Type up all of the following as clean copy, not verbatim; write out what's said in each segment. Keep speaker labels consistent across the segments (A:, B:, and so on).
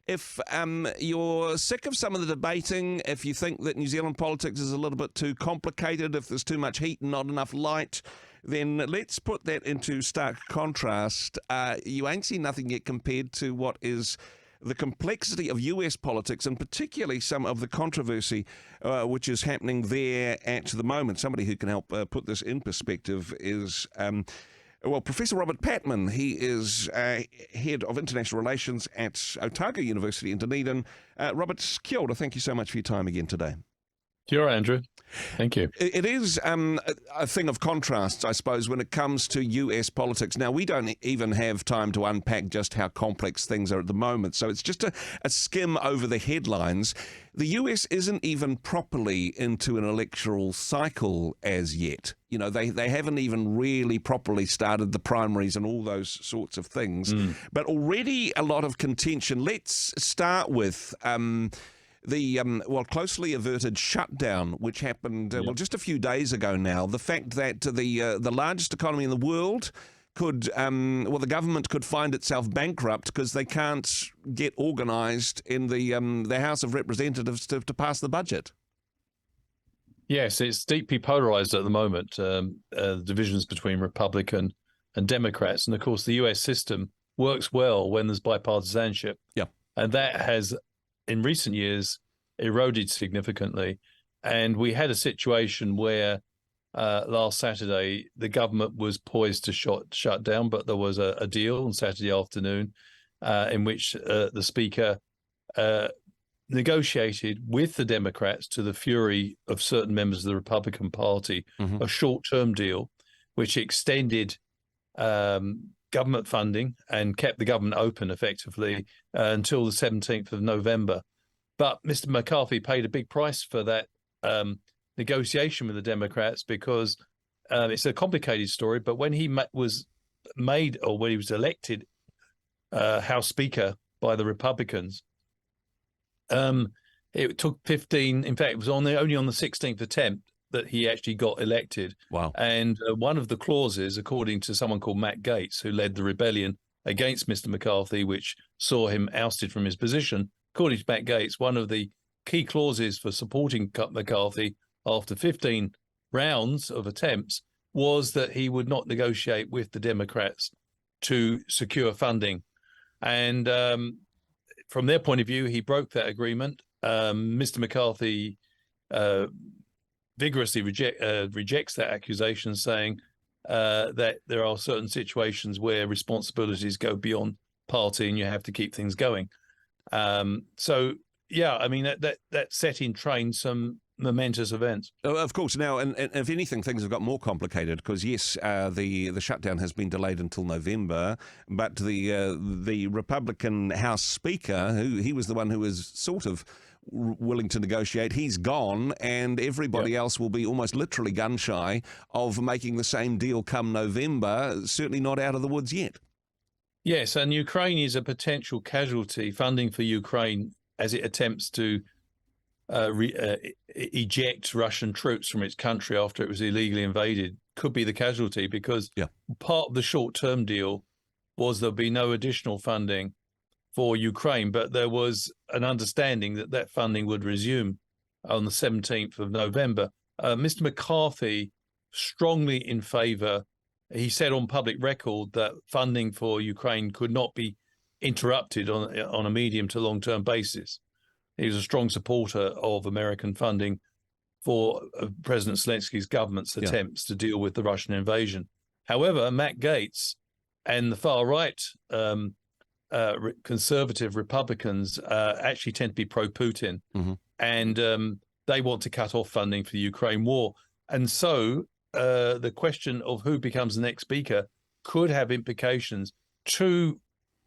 A: If you're sick of some of the debating, if you think that New Zealand politics is a little bit too complicated, if there's too much heat and not enough light, then let's put that into stark contrast. You ain't seen nothing yet compared to what is the complexity of US politics, and particularly some of the controversy which is happening there at the moment. Somebody who can help put this in perspective is Professor Robert Patman. He is Head of International Relations at Otago University in Dunedin. Robert, kia ora, thank you so much for your time again today.
B: Kia ora, Andrew. Thank you.
A: It is a thing of contrasts, I suppose, when it comes to US politics. Now, we don't even have time to unpack just how complex things are at the moment, so it's just a skim over the headlines. The US isn't even properly into an electoral cycle as yet. You know, they haven't even really properly started the primaries and all those sorts of things. But already a lot of contention. Let's start with the closely averted shutdown, which happened just a few days ago now. The fact that the largest economy in the world could the government could find itself bankrupt because they can't get organised in the House of Representatives to pass the budget.
B: Yes, it's deeply polarised at the moment. Divisions between Republican and Democrats, and of course the US system works well when there's bipartisanship.
A: Yeah,
B: and that has, in recent years, eroded significantly. And we had a situation where last Saturday, the government was poised to shut down, but there was a deal on Saturday afternoon in which the Speaker negotiated with the Democrats, to the fury of certain members of the Republican Party, a short-term deal which extended government funding and kept the government open effectively until the 17th of November. But Mr. McCarthy paid a big price for that negotiation with the Democrats, because it's a complicated story. But when he was elected House Speaker by the Republicans, it took 15. In fact, it was only on the 16th attempt that he actually got elected.
A: Wow.
B: And one of the clauses, according to someone called Matt Gaetz, who led the rebellion against Mr. McCarthy, which saw him ousted from his position, according to Matt Gaetz, one of the key clauses for supporting McCarthy after 15 rounds of attempts was that he would not negotiate with the Democrats to secure funding. And from their point of view, he broke that agreement. Mr. McCarthy vigorously rejects that accusation, saying that there are certain situations where responsibilities go beyond party and you have to keep things going. So, yeah, I mean, that set in train some momentous events.
A: Of course. Now, and if anything, things have got more complicated because, yes, the shutdown has been delayed until November, but the Republican House Speaker, he was the one who was sort of willing to negotiate, he's gone, and everybody else will be almost literally gun-shy of making the same deal come November, certainly not out of the woods yet.
B: Yes, and Ukraine is a potential casualty. Funding for Ukraine as it attempts to eject Russian troops from its country after it was illegally invaded could be the casualty, because part of the short-term deal was there'll be no additional funding for Ukraine, but there was an understanding that that funding would resume on the 17th of November. Mr. McCarthy strongly in favour. He said on public record that funding for Ukraine could not be interrupted on a medium to long-term basis. He was a strong supporter of American funding for President Zelensky's government's attempts to deal with the Russian invasion. However, Matt Gaetz and the far-right conservative Republicans actually tend to be pro-Putin, and they want to cut off funding for the Ukraine war. And so the question of who becomes the next speaker could have implications. Two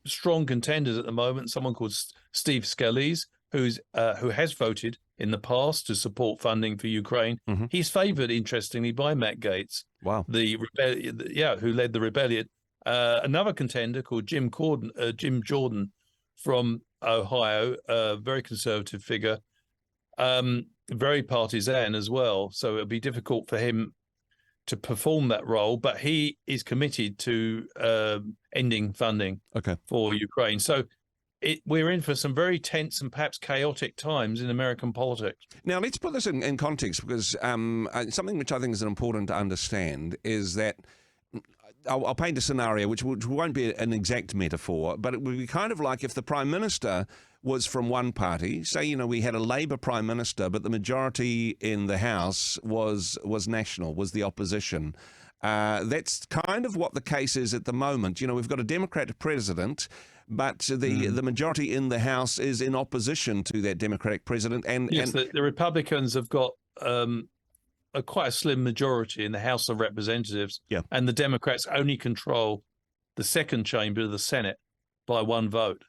B: strong contenders at the moment, someone called Steve Scalise, who has voted in the past to support funding for Ukraine. He's favoured, interestingly, by Matt Gaetz, who led the rebellion. Another contender called Jim Jordan from Ohio, a very conservative figure, very partisan as well. So it'll be difficult for him to perform that role, but he is committed to ending funding for Ukraine. So we're in for some very tense and perhaps chaotic times in American politics.
A: Now, let's put this in context, because something which I think is important to understand is that I'll paint a scenario which won't be an exact metaphor, but it would be kind of like if the Prime Minister was from one party. Say, we had a Labour Prime Minister, but the majority in the House was National, was the opposition. That's kind of what the case is at the moment. We've got a Democratic president, but the majority in the House is in opposition to that Democratic president.
B: Yes, the Republicans have got quite a slim majority in the House of Representatives, and the Democrats only control the second chamber of the Senate by one vote.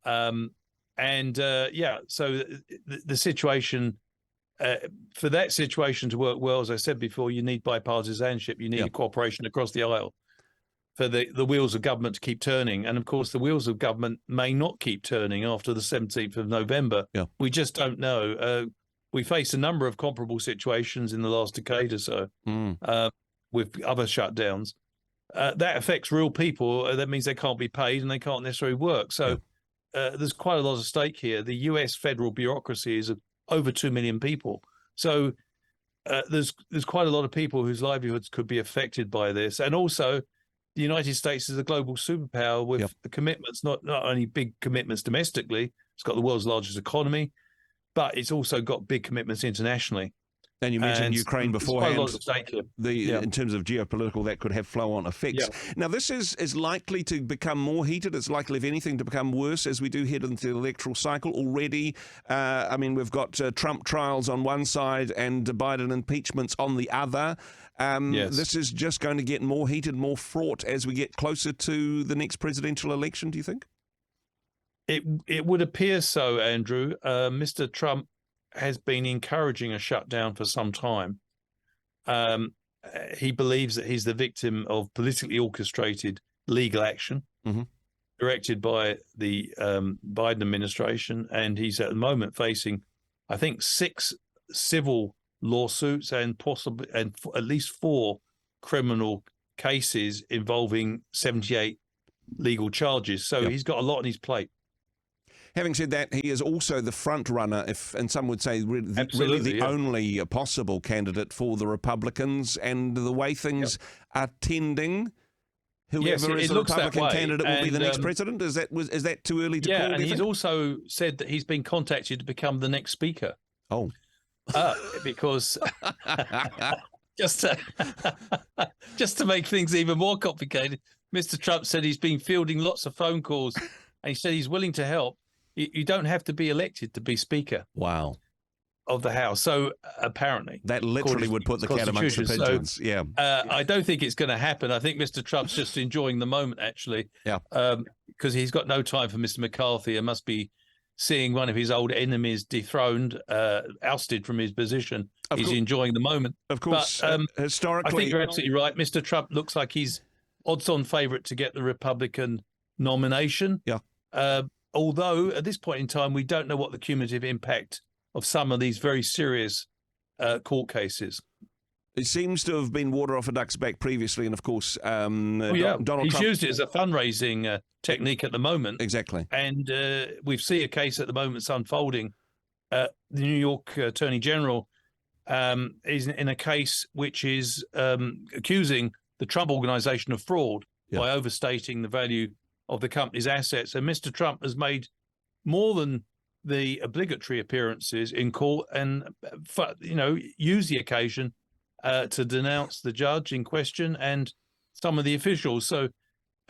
B: So the situation, for that situation to work well, as I said before, you need bipartisanship, you need a cooperation across the aisle for the wheels of government to keep turning. And of course, the wheels of government may not keep turning after the 17th of November. We just don't know. We face a number of comparable situations in the last decade or so with other shutdowns. That affects real people. That means they can't be paid and they can't necessarily work. So there's quite a lot at stake here. The US federal bureaucracy is over 2 million people. So there's quite a lot of people whose livelihoods could be affected by this. And also, the United States is a global superpower with the commitments, not only big commitments domestically, it's got the world's largest economy, but it's also got big commitments internationally.
A: And you mentioned Ukraine beforehand.
B: Quite a lot at stake here.
A: In terms of geopolitical, that could have flow-on effects. Now, this is likely to become more heated. It's likely, if anything, to become worse as we do head into the electoral cycle already. We've got Trump trials on one side and Biden impeachments on the other. This is just going to get more heated, more fraught as we get closer to the next presidential election, do you think?
B: It would appear so, Andrew. Mr. Trump has been encouraging a shutdown for some time. He believes that he's the victim of politically orchestrated legal action directed by the Biden administration, and he's at the moment facing, I think, 6 civil lawsuits and at least 4 criminal cases involving 78 legal charges. So he's got a lot on his plate.
A: Having said that, he is also the front runner, and some would say really the only possible candidate for the Republicans. And the way things are tending, whoever is the Republican candidate will be the next president. Is that too early to call?
B: Yeah, and he's also said that he's been contacted to become the next speaker.
A: Oh,
B: because just to make things even more complicated, Mr. Trump said he's been fielding lots of phone calls, and he said he's willing to help. You don't have to be elected to be Speaker.
A: Wow.
B: Of the House. So apparently.
A: That literally would put the cat amongst the pigeons.
B: So, I don't think it's going to happen. I think Mr. Trump's just enjoying the moment, actually. Because he's got no time for Mr. McCarthy and must be seeing one of his old enemies dethroned, ousted from his position. He's enjoying the moment.
A: Of course.
B: But,
A: historically.
B: I think you're absolutely right. Mr. Trump looks like he's odds-on favourite to get the Republican nomination. Although at this point in time, we don't know what the cumulative impact of some of these very serious court cases.
A: It seems to have been water off a duck's back previously, and of course, Donald Trump.
B: He's used it as a fundraising technique at the moment.
A: Exactly.
B: And we see a case at the moment that's unfolding. The New York Attorney General is in a case which is accusing the Trump Organization of fraud by overstating the value of the company's assets. And Mr. Trump has made more than the obligatory appearances in court and, use the occasion to denounce the judge in question and some of the officials. So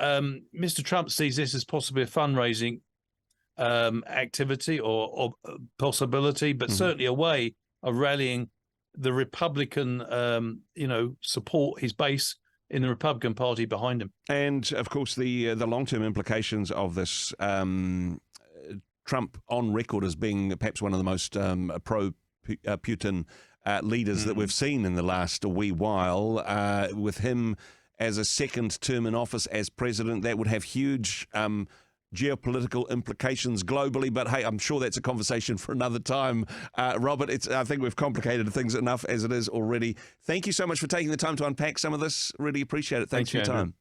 B: Mr. Trump sees this as possibly a fundraising activity or possibility, but certainly a way of rallying the Republican, support, his base in the Republican Party behind him.
A: And, of course, the long-term implications of this, Trump on record as being perhaps one of the most pro-Putin leaders that we've seen in the last wee while, with him as a second term in office as president, that would have huge geopolitical implications globally. But hey, I'm sure that's a conversation for another time. Robert, I think we've complicated things enough as it is already. Thank you so much for taking the time to unpack some of this. Really appreciate it. Thanks for your time.